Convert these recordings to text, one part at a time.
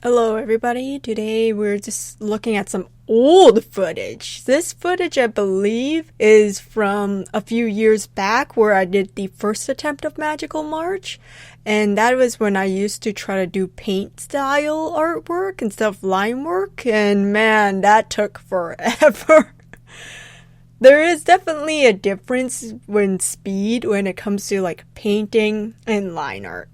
Hello everybody, today we're just looking at some old footage. This footage I believe is from a few years back where I did the first attempt of Magical March, and that was when I used to try to do paint style artwork instead of line work, and man, that took forever. There is definitely a difference when it comes to like painting and line art.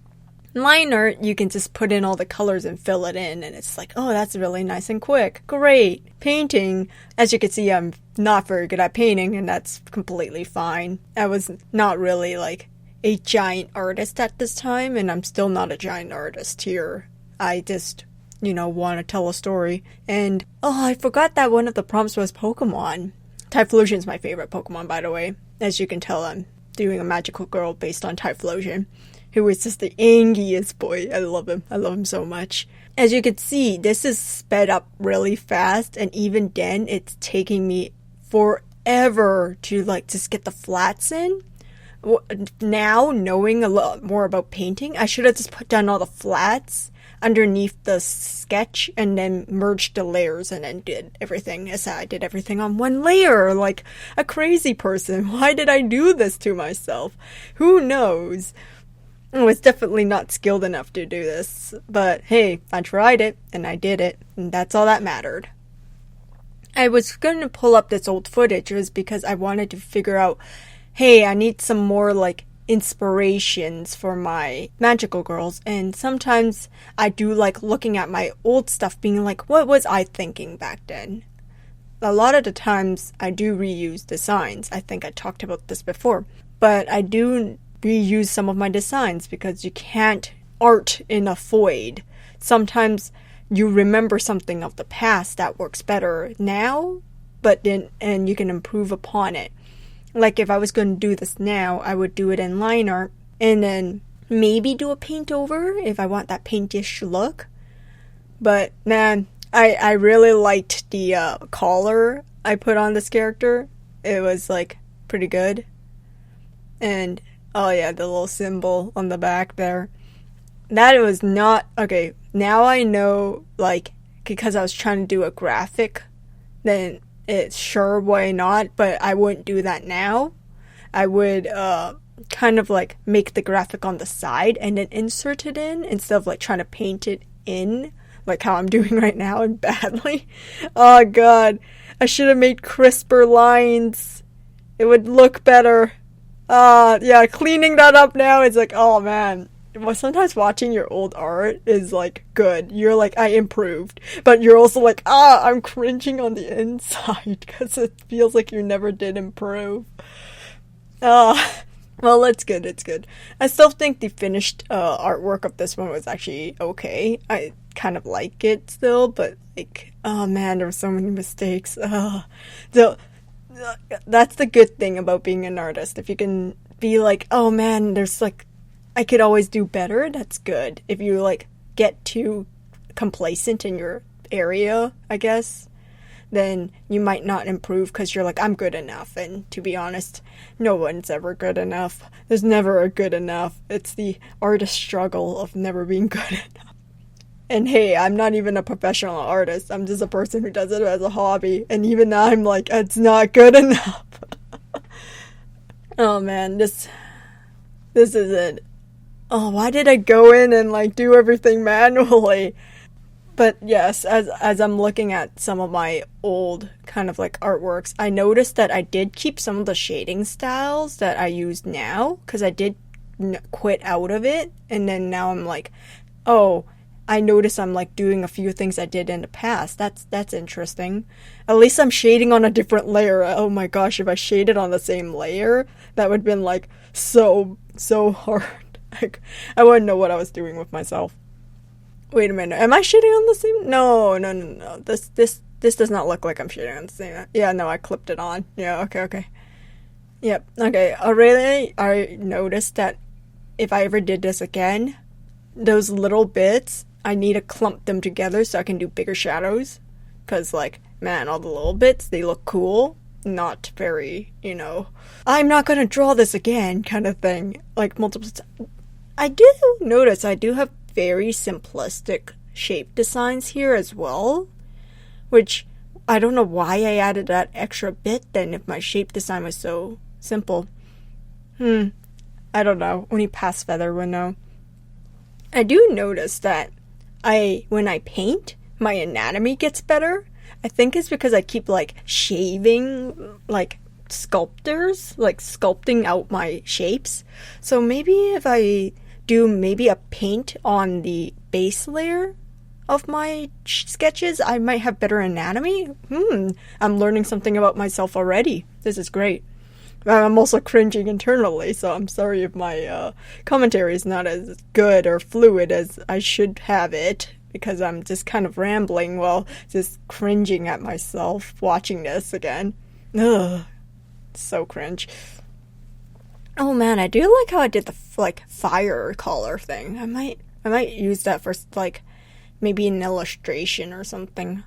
Line art, you can just put in all the colors and fill it in, and it's like, oh, that's really nice and quick. Great. Painting, as you can see, I'm not very good at painting, and that's completely fine. I was not really like a giant artist at this time, and I'm still not a giant artist here. I just, want to tell a story. And, I forgot that one of the prompts was Pokemon. Typhlosion's my favorite Pokemon, by the way. As you can tell, I'm doing a magical girl based on Typhlosion, who is just the angriest boy. I love him. I love him so much. As you can see, this is sped up really fast, and even then, it's taking me forever to just get the flats in. Now, knowing a lot more about painting, I should have just put down all the flats underneath the sketch and then merged the layers and then did everything. As I did everything on one layer, like a crazy person. Why did I do this to myself? Who knows? I was definitely not skilled enough to do this, but hey, I tried it, and I did it, and that's all that mattered. I was going to pull up this old footage was because I wanted to figure out, hey, I need some more, inspirations for my magical girls, and sometimes I do like looking at my old stuff being like, what was I thinking back then? A lot of the times, I do reuse designs. I think I talked about this before, but I do reuse some of my designs because you can't art in a void. Sometimes you remember something of the past that works better now, and you can improve upon it. Like if I was going to do this now, I would do it in line art and then maybe do a paint over if I want that paintish look. But man, I really liked the collar I put on this character. It was pretty good. And oh yeah, the little symbol on the back there. That was not... Okay, now I know, because I was trying to do a graphic, then it's sure, why not, but I wouldn't do that now. I would, kind of, make the graphic on the side and then insert it in, instead of, trying to paint it in, like how I'm doing right now, and badly. Oh god, I should have made crisper lines. It would look better. Yeah, cleaning that up now is oh man. Well, sometimes watching your old art is good. You're I improved. But you're also I'm cringing on the inside because it feels like you never did improve. Well, it's good, it's good. I still think the finished artwork of this one was actually okay. I kind of like it still, but oh man, there were so many mistakes. So that's the good thing about being an artist. If you can be oh man, there's I could always do better, that's good. If you get too complacent in your area, I guess, then you might not improve because you're I'm good enough. And to be honest, no one's ever good enough. There's never a good enough. It's the artist struggle of never being good enough. And hey, I'm not even a professional artist. I'm just a person who does it as a hobby. And even now I'm it's not good enough. Oh man, this isn't... Oh, why did I go in and do everything manually? But yes, as I'm looking at some of my old kind of artworks, I noticed that I did keep some of the shading styles that I use now, because I did quit out of it, and then now I'm oh, I notice I'm doing a few things I did in the past. That's interesting. At least I'm shading on a different layer. Oh my gosh, if I shaded on the same layer, that would have been so hard. I wouldn't know what I was doing with myself. Wait a minute, am I shading on the same? No. This does not look like I'm shading on the same. Yeah, no, I clipped it on. Yeah, okay. Yep, okay. I noticed that if I ever did this again, those little bits, I need to clump them together so I can do bigger shadows. Because, man, all the little bits, they look cool. Not very, I'm not gonna draw this again kind of thing. Multiple times. I do notice I do have very simplistic shape designs here as well, which I don't know why I added that extra bit then if my shape design was so simple. I don't know. Only past Feather would know. I do notice that when I paint, my anatomy gets better. I think it's because I keep like shaving like sculpting out my shapes. So maybe if I do maybe a paint on the base layer of my sketches, I might have better anatomy. I'm learning something about myself already. This is great. I'm also cringing internally, so I'm sorry if my commentary is not as good or fluid as I should have it, because I'm just kind of rambling while just cringing at myself watching this again. Ugh, so cringe. Oh man, I do like how I did the fire color thing. I might use that for like maybe an illustration or something.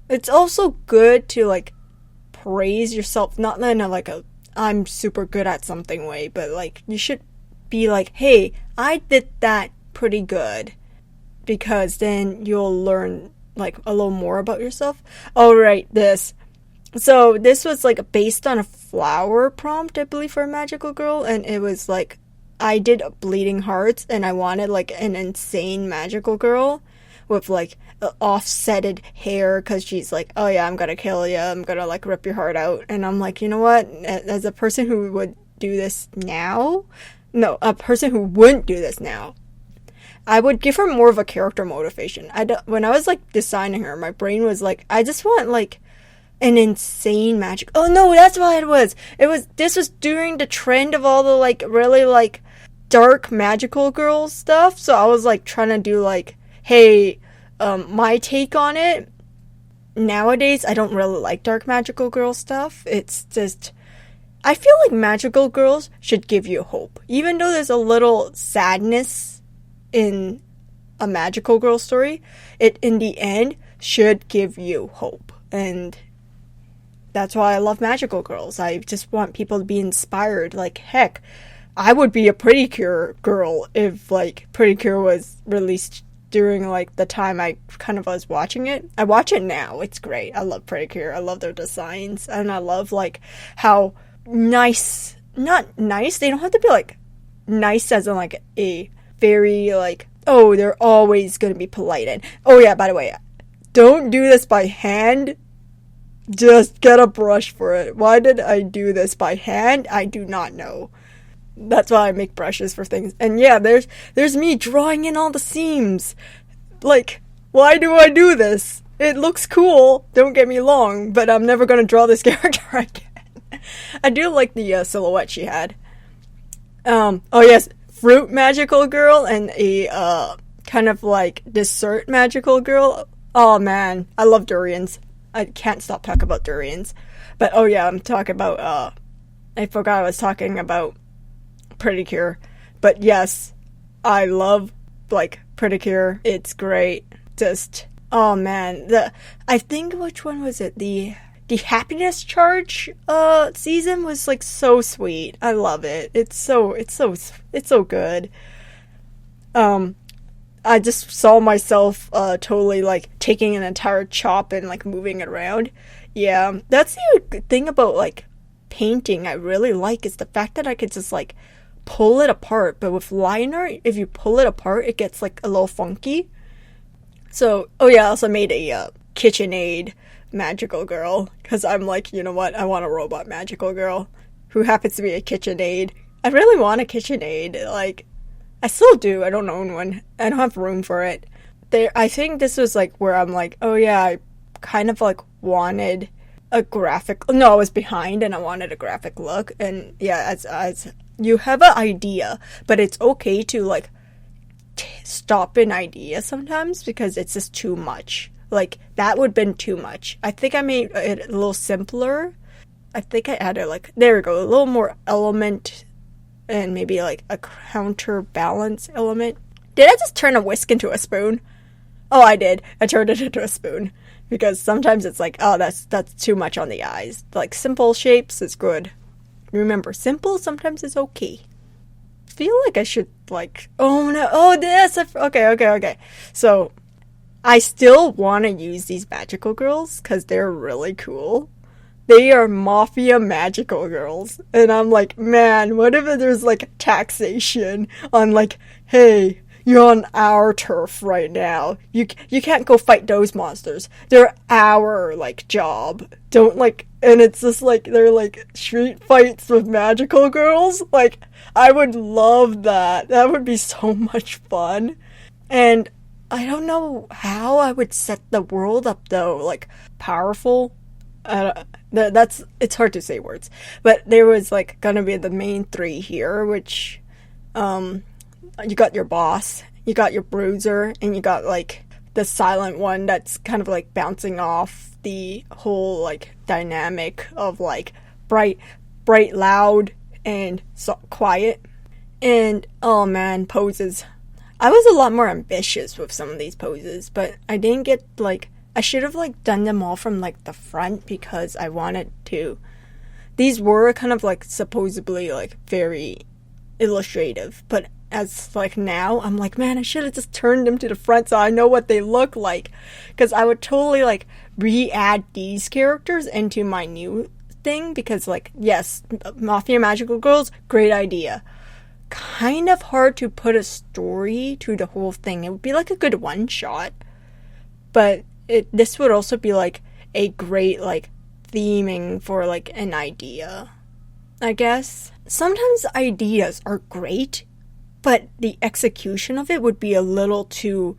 It's also good to like praise yourself, not in a like a I'm super good at something way, but like you should be like, hey, I did that pretty good, because then you'll learn like a little more about yourself. Oh right, this. So this was like based on a flower prompt, I believe, for a magical girl, and it was like I did bleeding hearts, and I wanted like an insane magical girl with like offsetted hair, because she's like, oh yeah, I'm gonna kill you, I'm gonna like rip your heart out. And I'm like, you know what, as a person who would do this now, no, a person who wouldn't do this now, I would give her more of a character motivation. When I was like designing her, my brain was like, I just want like an insane magic. Oh no, that's why this was during the trend of all the like really like dark magical girl stuff. So I was like trying to do like, hey, my take on it. Nowadays, I don't really like dark magical girl stuff. It's just, I feel like magical girls should give you hope. Even though there's a little sadness in a magical girl story, it in the end should give you hope. And that's why I love magical girls. I just want people to be inspired. Like, heck, I would be a Pretty Cure girl if like Pretty Cure was released during like the time I kind of was watching it. I watch it now. It's great. I love Pretty Cure. I love their designs, and I love like how nice, not nice, they don't have to be like nice as in like a very like, oh, they're always going to be polite. And oh yeah, by the way, don't do this by hand. Just get a brush for it. Why did I do this by hand? I do not know. That's why I make brushes for things. And yeah, there's me drawing in all the seams. Like, why do I do this? It looks cool, don't get me wrong, but I'm never gonna draw this character again. I do like the silhouette she had. Oh yes, fruit magical girl and a kind of like dessert magical girl. Oh man, I love durians. I can't stop talking about durians. But oh yeah, I'm talking about I forgot I was talking about Pretty Cure. But yes, I love like Pretty Cure. It's great. Just oh man, I think which one was it? The happiness charge season was like so sweet. I love it. It's so good. I just saw myself totally like taking an entire chop and like moving it around. Yeah, that's the thing about like painting I really like, is the fact that I could just like pull it apart. But with line art, if you pull it apart, it gets like a little funky. So, oh yeah, I also made a KitchenAid magical girl, because I'm like, you know what, I want a robot magical girl who happens to be a KitchenAid. I really want a KitchenAid. Like, I still do. I don't own one. I don't have room for it. I think this was like where I'm like, oh yeah, I kind of like wanted a graphic. No, I was behind and I wanted a graphic look. And yeah, as you have an idea, but it's okay to like stop an idea sometimes, because it's just too much. Like, that would have been too much. I think I made it a little simpler. I think I added like, there we go, a little more element and maybe like a counterbalance element. Did I just turn a whisk into a spoon? Oh, I did. I turned it into a spoon. Because sometimes it's like, oh, that's too much on the eyes. Like, simple shapes is good. Remember, simple sometimes is okay. Feel like I should like, oh no, oh this, okay. So, I still want to use these magical girls because they're really cool. They are mafia magical girls. And I'm like, man, what if there's like taxation on like, hey, you're on our turf right now. You can't go fight those monsters. They're our like job. Don't like, and it's just like they're like street fights with magical girls. Like I would love that. That would be so much fun. And I don't know how I would set the world up though. Like powerful. It's hard to say words, but there was like gonna be the main three here, which you got your boss, you got your bruiser, and you got like the silent one that's kind of like bouncing off the whole like dynamic of like bright, loud, and quiet. And oh man, poses. I was a lot more ambitious with some of these poses, but I didn't get like. I should have like done them all from like the front because I wanted to. These were kind of like supposedly like very illustrative, but as like now I'm like, man, I should have just turned them to the front so I know what they look like, because I would totally like re-add these characters into my new thing, because like yes, Mafia Magical Girls, great idea. Kind of hard to put a story to the whole thing. It would be like a good one shot, but this would also be like a great like theming for like an idea, I guess. Sometimes ideas are great, but the execution of it would be a little too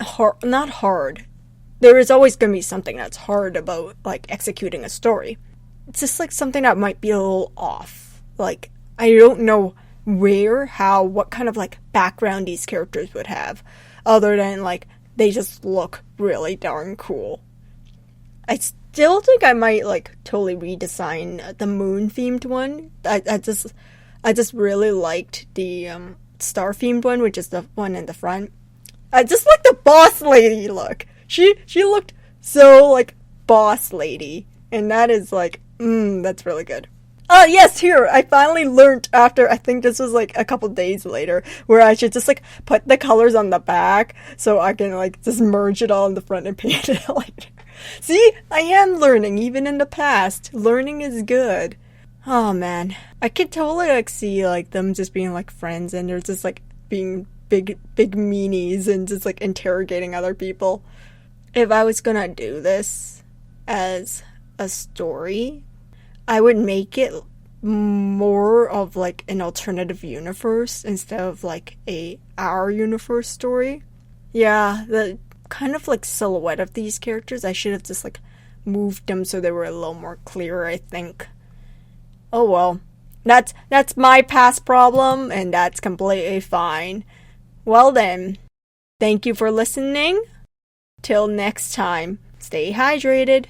hard. Not hard. There is always going to be something that's hard about like executing a story. It's just like something that might be a little off. Like I don't know where, how, what kind of like background these characters would have, other than like they just look really darn cool. I still think I might like totally redesign the moon themed one. I just really liked the star themed one, which is the one in the front. I just like the boss lady look. She looked so like boss lady, and that is like that's really good. Yes, here, I finally learned after, I think this was like a couple days later, where I should just like put the colors on the back so I can like just merge it all in the front and paint it later. See, I am learning, even in the past. Learning is good. Oh man, I could totally like see like them just being like friends and they're just like being big meanies and just like interrogating other people. If I was gonna do this as a story, I would make it more of like an alternative universe instead of like our universe story. Yeah, the kind of like silhouette of these characters, I should have just like moved them so they were a little more clear, I think. Oh well. That's my past problem, and that's completely fine. Well then, thank you for listening. Till next time, stay hydrated.